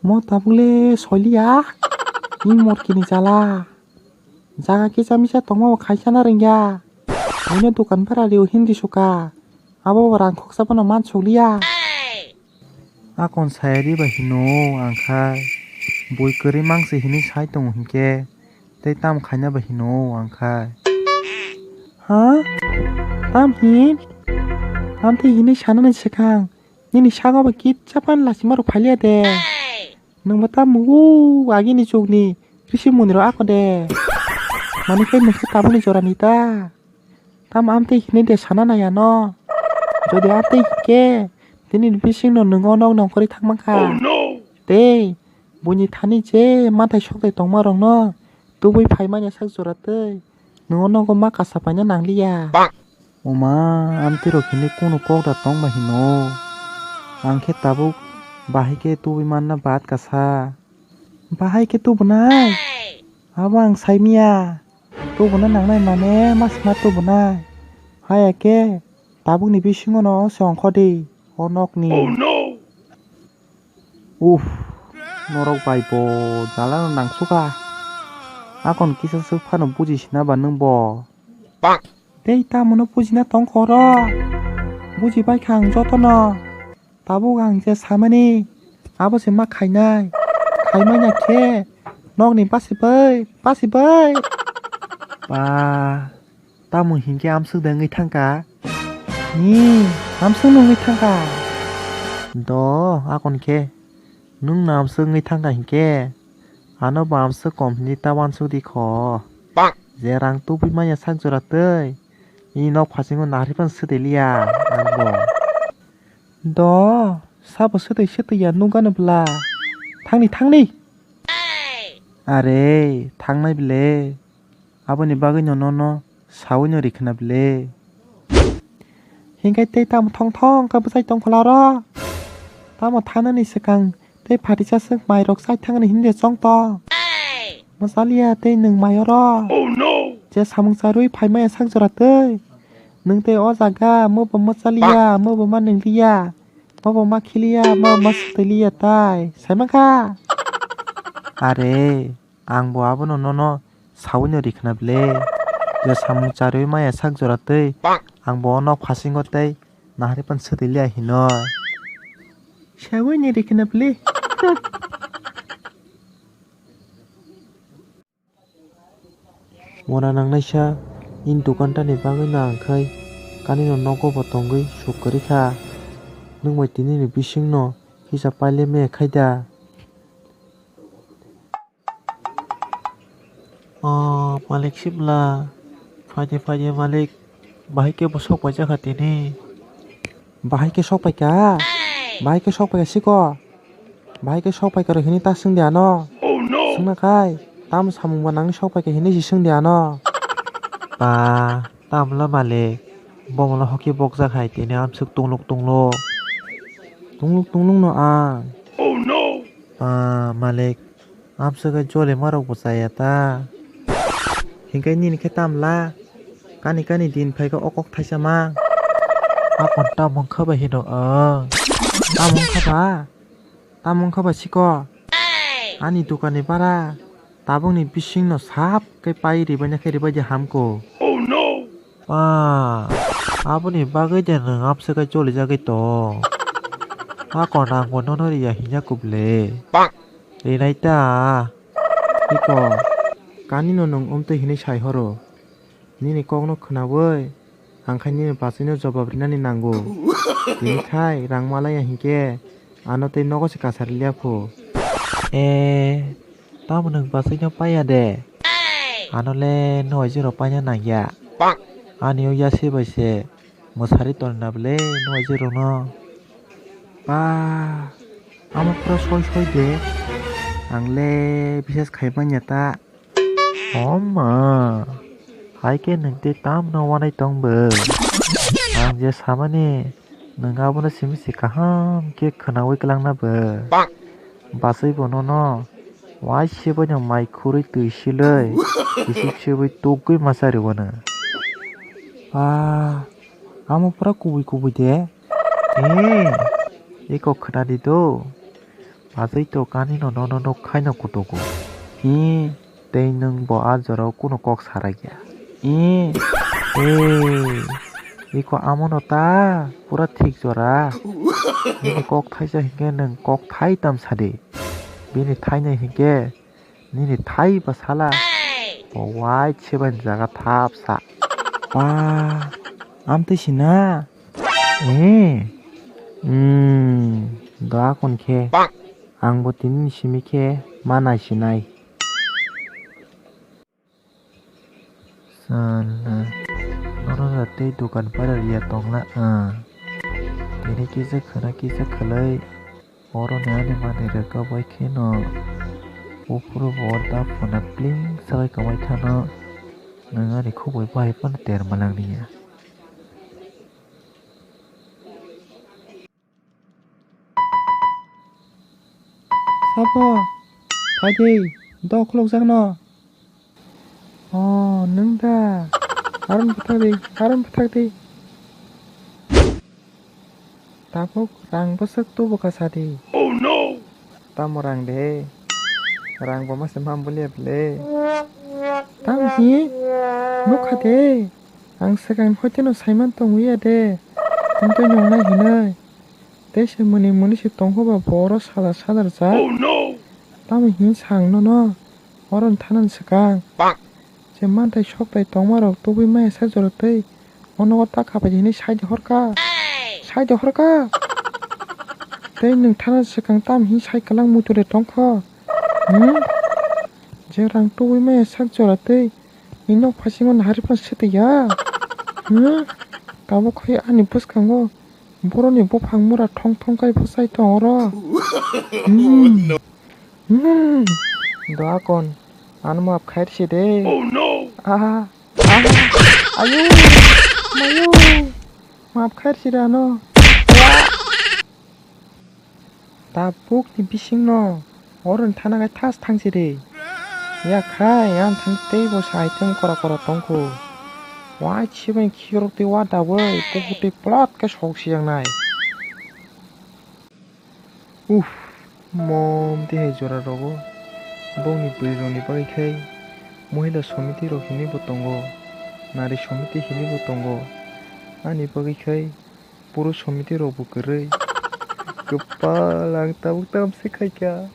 뭐 따블레 설리야 이못 기니 잘라 자가 기자미자 동마 가이샤나른야 오늘 도간 파라리오 힌디쇼가 아버바랑 콕사바나 만초리야 아건 사야리 바히노 앙칼 보이거리 망스 히니 사이동 힌게 떼땀 가냐 바히노 앙칼 하? 땀 힌? 땀테 히니 샤나는 시강 니니 샤가바 기짜판 라시마로 발려야 돼 너무 땀 아기니 쪽니 크시문으로 아거데 많이 팬는 따분이 줘라니다 땀 암테 히는데 샤나나야 너 저대 암테 히게 니니 피싱노 능어넉 넝거리 탕망카 때 뭐니 타니제 만타 쇼대 동마롱 너 또보이 파이마냐 삭소라뜨 능어넉거 마카사바냐 낭리야 오마 암테로 기니 꾸노 꼭다 똥마 히노 앙케 따북 바히게 또비 만나 밭 가사 바히게 또 보나이 아방 사이미야 또 보나 낭나이 마네 마스마 또 보나이 하야게 따북니 비싱어너 성커디 어넉니 우프 너럭 바이보 잘라는 낭수가 아건 기사스 파는 부지시나 받는 보 데이터 문어 부지나 똥거라 부지 바이 강조터너 따보강 이제 사마니 아버지 막 가이나이 가이마냐 캐 넉니 빠시버이 빠 따문 흰게 암승 능의 탕가 니 암승 능의 탕가 너 아건 캐 능나 암승 의 탕가 흰게 아너바 암승 꼼니 따완 수디 커 제랑 또비마냐 상조라 뜨이 이너 과징은 나리반 스델리야 안보 너 사버 스드 시트야 누가는 블라 탕니 아레 탕나이 빌레 아버니 바그녀 너너 사우녀리 크나 빌레 흰가이 때 따모 텅텅 까부사이 똥콜라라 따모 타는 이스강 때 파리자스 마이럭 사이 탕은 힘내 쩡떠 마살리야 때 능 마여라 제 사뭉사루이 팔마야 상조라 뜨 능때 어자가 뭐뭐 마살리야 뭐뭐 마능리야 뭐뭐 마킬리야 뭐 마스텔리야 따이 살만가 아레 앙보 아버노 너너 사우녀리 크나블레 제 사뭉자루이 마야 상조라 뜨 앙보 언어 과신 것 따이 나하리pan 스텔리야 히너 샤우녀리 크나블레 Mona nang naisha in dukan tani bagai nang khai kani no nogo botongoi sukari kha nung mai tini ni bising no hisa paile me khaida malik sibla faje malik bahai ke bosok baja khatini bahai ke sok pai ka siko bahai ke sok pai ka hini ta sing dia no singna khai tam samung banang sok pai ke hini jising dia no pa tam la malik bong la hoki bokja khai tini am suk tungluk no pa malik am suk jole marok bosaya ta hingkai ni ke tam la kani din phai ka okok thaisa ma a kon ta mong kha ba hino ta mong kha ba siko ani dukani para tabungni bising no sap kai pai ri banya khari baje hamko abuni bagai je nang apse kai chole jagai to a kon nang kon no ri ya hinya kuble ri nai ta iko kani no nong omte hini sai horo ni kong no khna woi angkhani pasino jawab rinani nango ni khai rangmala ya hingke anote nogo se kasar liapho tao nang pasino paya de anole noi jiro panya nangya ani ya se baise mosari ton nable noi jiro no pa amo pro soi de angle bises khaimanya ta oma hai ke nang te tam no wanai tong be ang je samani nang abona simisi kaham ke khanawi klang na be basai bono no wai shibanya mai khuri tuisilei isi shibai togui masari wana amo pura kubi de iko khadadi do Bazai to kani no khai no kutogo. 이, Tei nung bo ajaro kuno kok saragya. 이, Iko amono ta pura thik jora. Nini kok thaisa hinge nung kok thai tam sade. Bini thai na hinge nini thai ba sala. Bo wai cheban jaga thap sa. 와, 암뜻이나? Doa kon ke. Angbo tinin shimi ke mana shinai. Sala. Noro la tei dukan pada ria tong la. Tini kisa khalai. Oro ne ane mani reka bai ke no. Upuru borda phona pling sakai kamai thano. Nangani khuboi bai pan ter malang niya. 사버, 바디, 너 클록장너. 능다. 아름 부탁디. Tabuk rang besek tu buka sadi. Oh no. Tamu rang deh. Rang bama semam boleh beli. Tam hi. Nuk hade. Ang segan hotel no Simon tong wiya deh. Tentu nyong na hinai. Desi muni si tong hoba boro sadar za. Oh no. Tam hi sang no. Oron tanan segang. Jeman tai shok tai tong marok tu bi mai sa jorot tai. Ono ko tak apa jini sai di horka. Sai di horka. Tei nung tanan segang tam hi sai kalang mutu de tong ko. Jerang tu bi mai sa jorot tai. Inok pasingon haripan sete ya. Tabo koi ani bus kango. Boroni bo phangmura thong kai phosai tong oro. Doa kon. Anu ap khair si de. Oh no. Ayo. Mayo. Maaf khair si no. Tabuk ni bising no. Oron tanaga tas tang si de. Ya khai an thang te bo sai item kora tongko. Why chiben kirok te wa da wei puti plot ka shok siang nai. Mom te he jora rogo. Boni brironi bagai khai. Mohila somiti ro hini botongo. Nari somiti hini botongo. Ani bagai khai. Puro somiti ro bukerei. Kepala tabuk tam se khai kya.